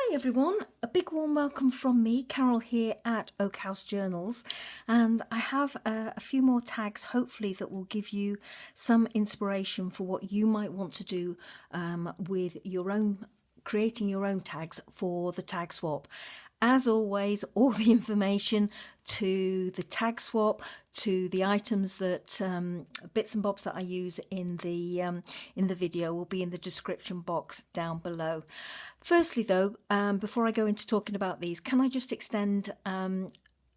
Hi everyone, a big warm welcome from me, Carol here at Oak House Journals, and I have a few more tags hopefully that will give you some inspiration for what you might want to do with your own, creating your own tags for the tag swap. As always, all the information to the tag swap, to the items that bits and bobs that I use in the video will be in the description box down below. Firstly though, before I go into talking about these, can I just extend an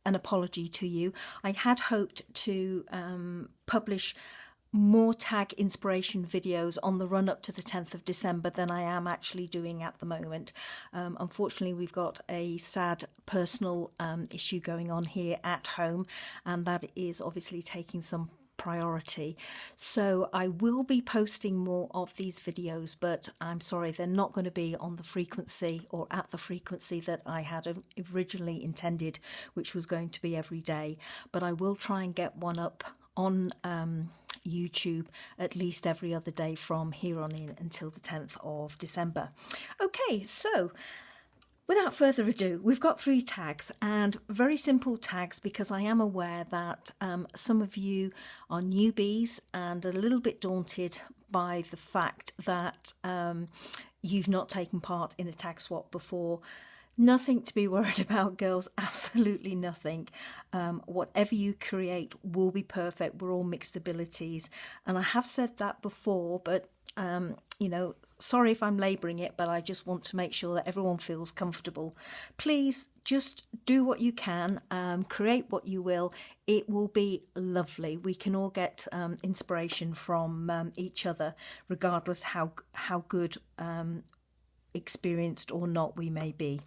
apology to you? I had hoped to publish more tag inspiration videos on the run up to the 10th of December than I am actually doing at the moment. Unfortunately, we've got a sad personal issue going on here at home, and that is obviously taking some priority. So I will be posting more of these videos, but I'm sorry, they're not going to be on the frequency or at the frequency that I had originally intended, which was going to be every day. But I will try and get one up on YouTube at least every other day from here on in until the 10th of December. Okay, so without further ado, we've got 3 tags, and very simple tags because I am aware that some of you are newbies and a little bit daunted by the fact that you've not taken part in a tag swap before. Nothing to be worried about, girls, absolutely nothing. Whatever you create will be perfect. We're all mixed abilities. And I have said that before, but, you know, sorry if I'm labouring it, but I just want to make sure that everyone feels comfortable. Please just do what you can, create what you will. It will be lovely. We can all get inspiration from each other, regardless how good experienced or not we may be.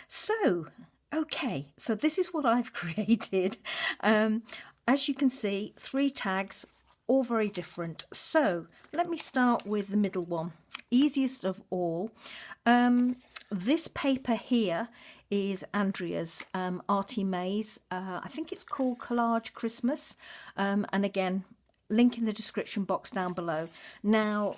So okay, so this is what I've created. As you can see, 3 tags, all very different. So let me start with the middle one, easiest of all. This paper here is Andrea's ARTYMAZE. I think it's called Collage Christmas, and again, link in the description box down below. Now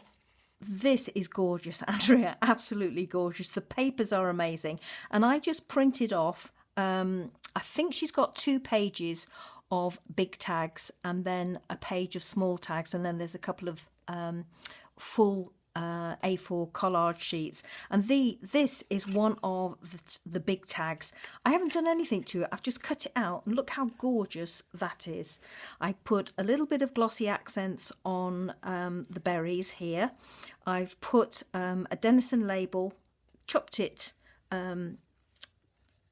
this is gorgeous, Andrea, absolutely gorgeous. The papers are amazing, and I just printed off, I think she's got 2 pages of big tags and then a page of small tags, and then there's a couple of full A4 collage sheets, and this is one of the big tags. I haven't done anything to it, I've just cut it out, and look how gorgeous that is. I put a little bit of glossy accents on the berries here. I've put a Denison label, chopped it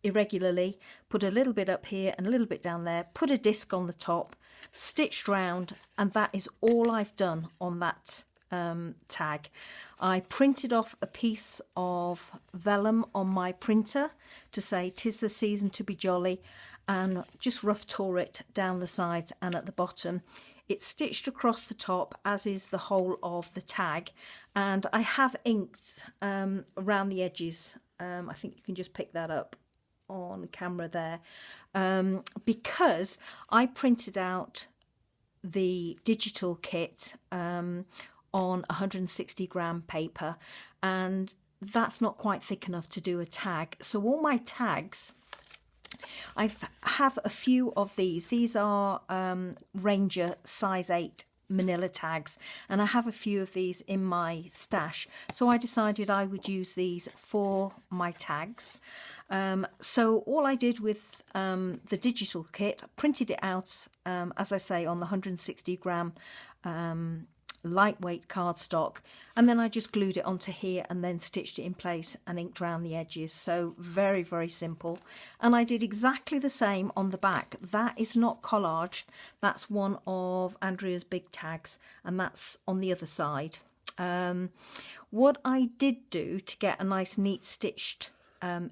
irregularly, put a little bit up here and a little bit down there, put a disc on the top, stitched round, and that is all I've done on that tag. I printed off a piece of vellum on my printer to say "'Tis the season to be jolly," and just rough tore it down the sides and at the bottom. It's stitched across the top, as is the whole of the tag, and I have inked around the edges. I think you can just pick that up on camera there, because I printed out the digital kit on 160 gram paper, and that's not quite thick enough to do a tag. So all my tags, I have a few of these are Ranger size 8 manila tags, and I have a few of these in my stash, so I decided I would use these for my tags. So all I did with the digital kit, printed it out, as I say, on the 160 gram lightweight cardstock, and then I just glued it onto here and then stitched it in place and inked around the edges. So very, very simple. And I did exactly the same on the back. That is not collaged, that's one of Andrea's big tags, and that's on the other side. What I did do to get a nice neat stitched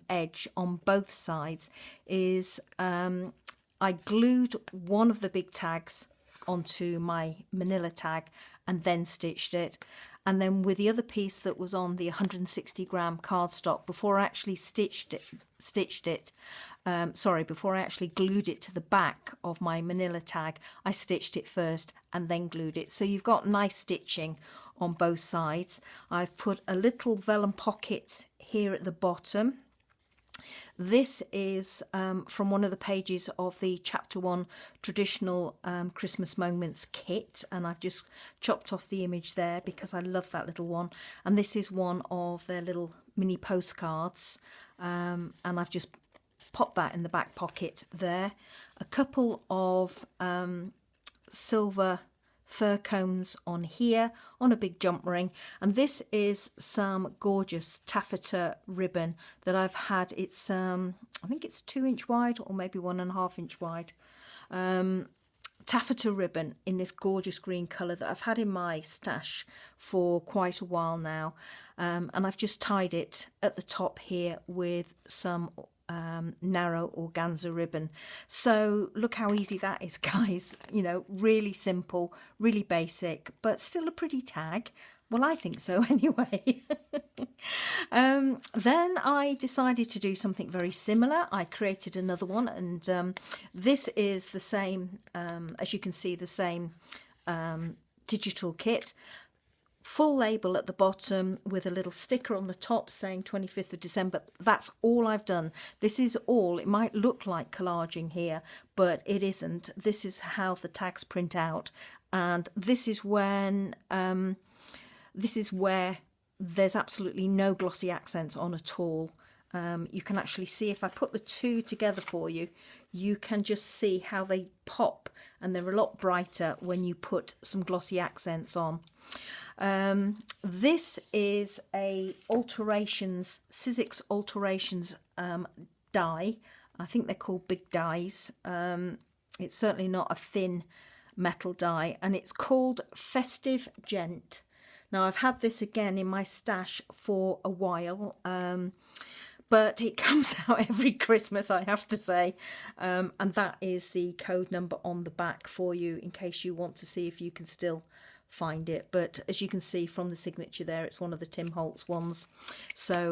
edge on both sides is I glued one of the big tags onto my manila tag and then stitched it, and then with the other piece that was on the 160 gram cardstock, before I actually before I actually glued it to the back of my manila tag, I stitched it first and then glued it. So you've got nice stitching on both sides. I've put a little vellum pocket here at the bottom This is from one of the pages of the Chapter 1 Traditional Christmas Moments kit, and I've just chopped off the image there because I love that little one. And this is one of their little mini postcards, and I've just popped that in the back pocket there. A couple of silver fir cones on here on a big jump ring, and this is some gorgeous taffeta ribbon that I've had. It's I think it's 2-inch wide or maybe 1.5-inch wide, taffeta ribbon in this gorgeous green colour that I've had in my stash for quite a while now, and I've just tied it at the top here with some narrow organza ribbon. So look how easy that is, guys. You know, really simple, really basic, but still a pretty tag. Well, I think so anyway. Then I decided to do something very similar. I created another one, and this is the same, as you can see, the same digital kit. Full label at the bottom with a little sticker on the top saying 25th of December. That's all I've done. This is all. It might look like collaging here, but it isn't. This is how the tags print out, and this is when where there's absolutely no glossy accents on at all. You can actually see, if I put the two together for you, you can just see how they pop, and they're a lot brighter when you put some glossy accents on. This is a Alterations, Sizzex Alterations die. I think they're called big dies. It's certainly not a thin metal die, and it's called Festive Gent. Now, I've had this again in my stash for a while, but it comes out every Christmas, I have to say, and that is the code number on the back for you in case you want to see if you can still find it. But as you can see from the signature there, it's one of the Tim Holtz ones. So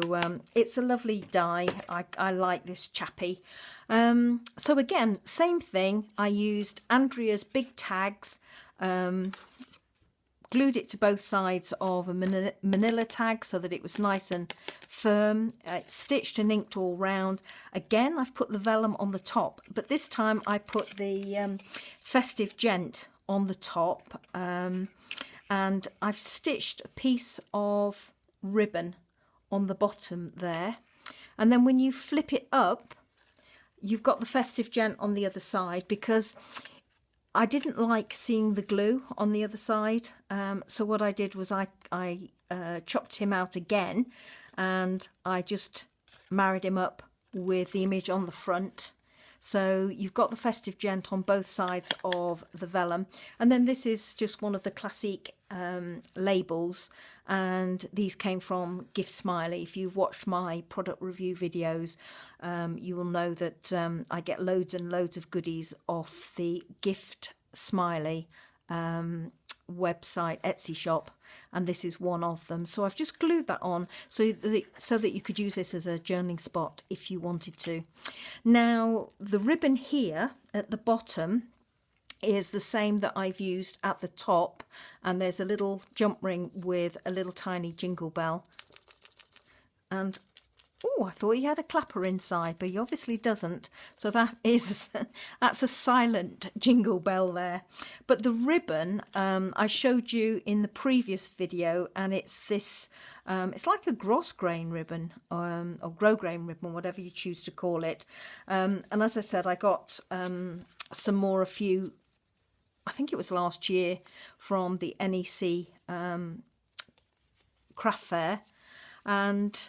it's a lovely die. I like this chappy. So again, same thing. I used Andrea's big tags, glued it to both sides of a manila tag so that it was nice and firm. It's stitched and inked all round. Again, I've put the vellum on the top, but this time I put the Festive Gent on the top, and I've stitched a piece of ribbon on the bottom there, and then when you flip it up, you've got the Festive Gent on the other side, because I didn't like seeing the glue on the other side. So what I did was I chopped him out again, and I just married him up with the image on the front. So you've got the Festive Gent on both sides of the vellum. And then this is just one of the classic labels. And these came from Giftsmilee. If you've watched my product review videos, you will know that I get loads and loads of goodies off the Giftsmilee website, Etsy shop, and this is one of them. So I've just glued that on so that you could use this as a journaling spot if you wanted to. Now, the ribbon here at the bottom is the same that I've used at the top, and there's a little jump ring with a little tiny jingle bell. And oh, I thought he had a clapper inside, but he obviously doesn't. So that's a silent jingle bell there. But the ribbon I showed you in the previous video, and it's this, it's like a grosgrain ribbon, or grosgrain ribbon, whatever you choose to call it. And as I said, I got some more, a few, I think it was last year, from the NEC craft fair, and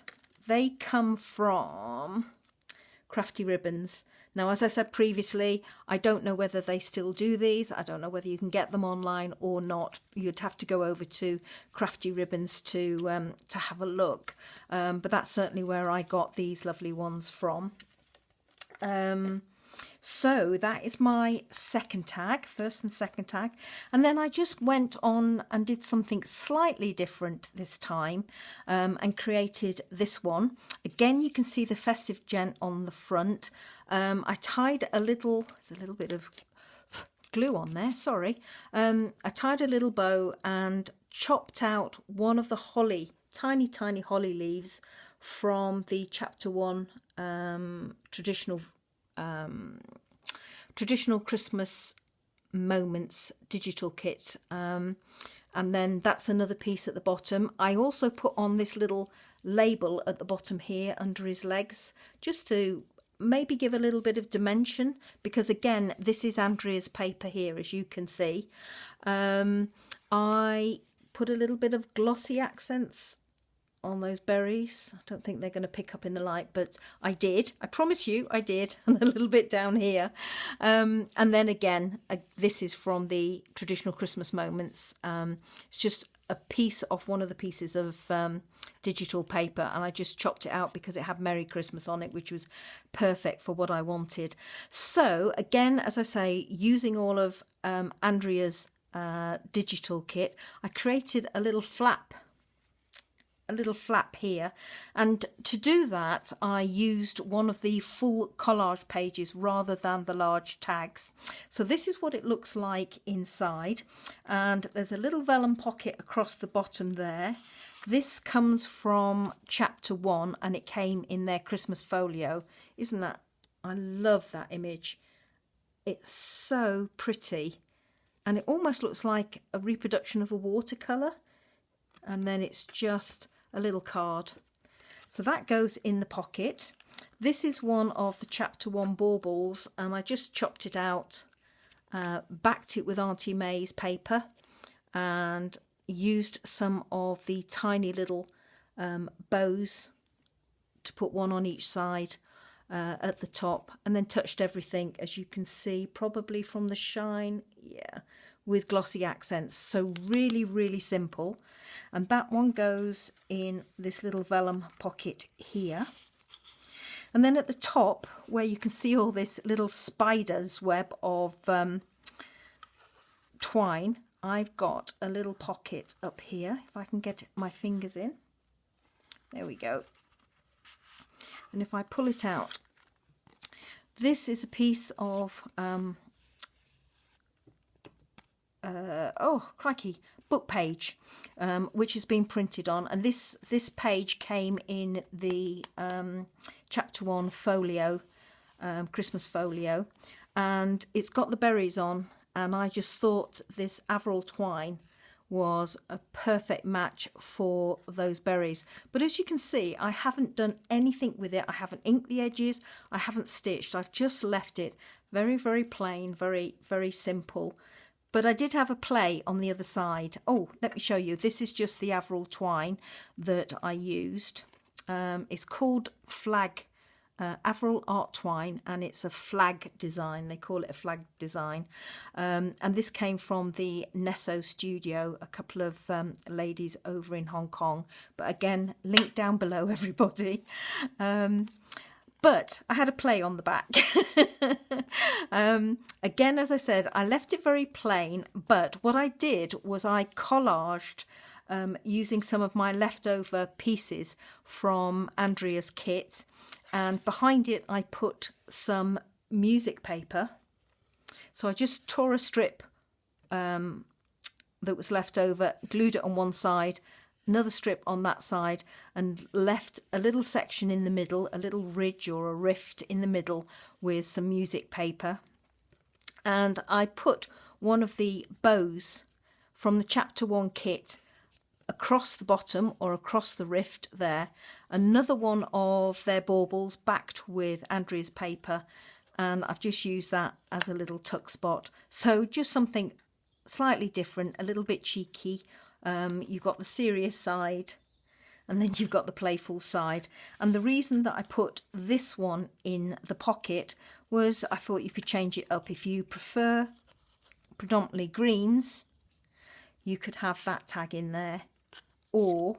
they come from Crafty Ribbons. Now, as I said previously, I don't know whether they still do these. I don't know whether you can get them online or not. You'd have to go over to Crafty Ribbons to have a look. But that's certainly where I got these lovely ones from. So that is my second tag, first and second tag. And then I just went on and did something slightly different this time, and created this one. Again, you can see the Festive Gent on the front. I tied a little, there's a little bit of glue on there, sorry. I tied a little bow and chopped out one of the holly, tiny holly leaves from the Chapter 1 traditional Christmas moments digital kit, and then that's another piece at the bottom. I also put on this little label at the bottom here under his legs, just to maybe give a little bit of dimension, because again, this is Andrea's paper here, as you can see. I put a little bit of glossy accents on those berries. I don't think they're going to pick up in the light, but I did. I promise you I did. And a little bit down here. And then again, this is from the traditional Christmas moments. It's just a piece of one of the pieces of digital paper, and I just chopped it out because it had Merry Christmas on it, which was perfect for what I wanted. So again, as I say, using all of Andrea's digital kit, I created a little flap here, and to do that I used one of the full collage pages rather than the large tags. So this is what it looks like inside, and there's a little vellum pocket across the bottom there. This comes from Chapter 1 and it came in their Christmas folio. Isn't that, I love that image. It's so pretty, and it almost looks like a reproduction of a watercolour, and then it's just a little card. So that goes in the pocket. This is one of the Chapter 1 baubles, and I just chopped it out, backed it with ARTYMAZE paper, and used some of the tiny little bows to put one on each side at the top, and then touched everything, as you can see, probably from the shine, yeah, with glossy accents. So really, really simple. And that one goes in this little vellum pocket here. And then at the top, where you can see all this little spider's web of twine, I've got a little pocket up here, if I can get my fingers in. There we go. And if I pull it out, this is a piece of oh crikey, book page, which has been printed on, and this page came in the Chapter 1 folio, Christmas folio, and it's got the berries on, and I just thought this Avril twine was a perfect match for those berries. But as you can see, I haven't done anything with it. I haven't inked the edges, I haven't stitched, I've just left it very, very plain, very, very simple. But I did have a play on the other side. Oh, let me show you. This is just the Avril twine that I used. It's called Flag, Avril Art Twine, and it's a flag design. They call it a flag design. And this came from the Nesso studio, a couple of ladies over in Hong Kong. But again, link down below, everybody. But I had a play on the back. Again, as I said, I left it very plain, but what I did was I collaged using some of my leftover pieces from Andrea's kit, and behind it I put some music paper. So I just tore a strip that was left over, glued it on one side, another strip on that side, and left a little section in the middle, a little ridge or a rift in the middle with some music paper. And I put one of the bows from the Chapter 1 kit across the bottom or across the rift there, another one of their baubles backed with Andrea's paper, and I've just used that as a little tuck spot. So just something slightly different, a little bit cheeky. You've got the serious side, and then you've got the playful side. And the reason that I put this one in the pocket was I thought you could change it up. If you prefer predominantly greens, you could have that tag in there, or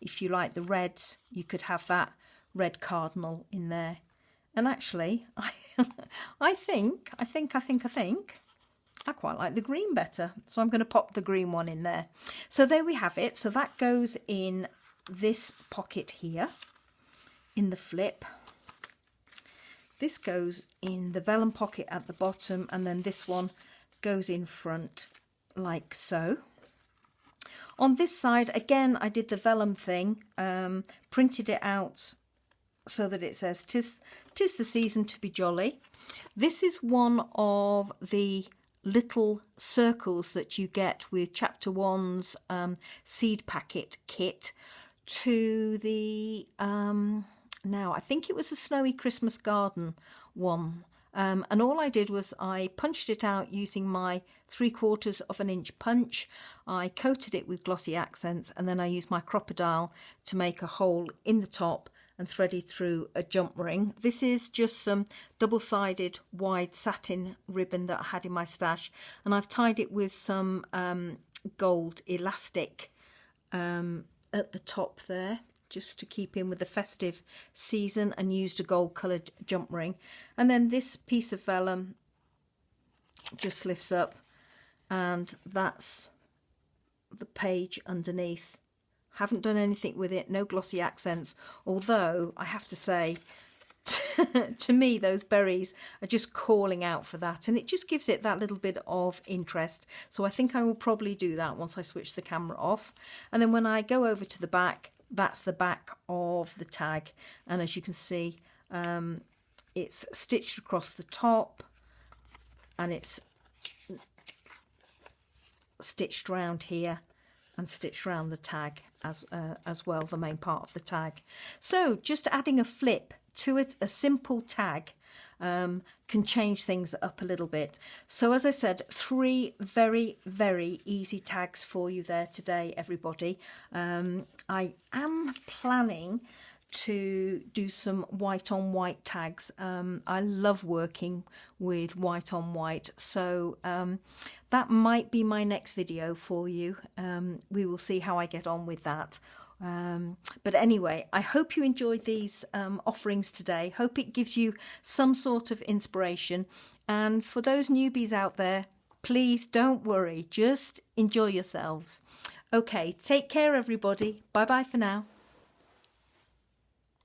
if you like the reds, you could have that red cardinal in there. And actually, I think I quite like the green better, so I'm going to pop the green one in there. So there we have it. So that goes in this pocket here in the flip. This goes in the vellum pocket at the bottom, and then this one goes in front like so. On this side, again, I did the vellum thing, printed it out so that it says, "'Tis the season to be jolly." This is one of the little circles that you get with Chapter 1's seed packet kit to the, now I think it was the Snowy Christmas Garden one. And all I did was I punched it out using my 3/4 of an inch punch. I coated it with glossy accents, and then I used my crocodile to make a hole in the top and threaded through a jump ring. This is just some double-sided wide satin ribbon that I had in my stash, and I've tied it with some gold elastic at the top there, just to keep in with the festive season, and used a gold coloured jump ring. And then this piece of vellum just lifts up, and that's the page underneath. Haven't done anything with it, no glossy accents, although I have to say, to me, those berries are just calling out for that, and it just gives it that little bit of interest. So I think I will probably do that once I switch the camera off. And then when I go over to the back, that's the back of the tag, and as you can see, it's stitched across the top, and it's stitched around here and stitched around the tag as well, the main part of the tag. So just adding a flip to it, a simple tag, can change things up a little bit. So as I said, 3 very, very easy tags for you there today, everybody. I am planning to do some white on white tags. I love working with white on white, so that might be my next video for you. We will see how I get on with that. But anyway, I hope you enjoyed these offerings today. Hope it gives you some sort of inspiration. And for those newbies out there, please don't worry, just enjoy yourselves. Okay, take care everybody. Bye bye for now.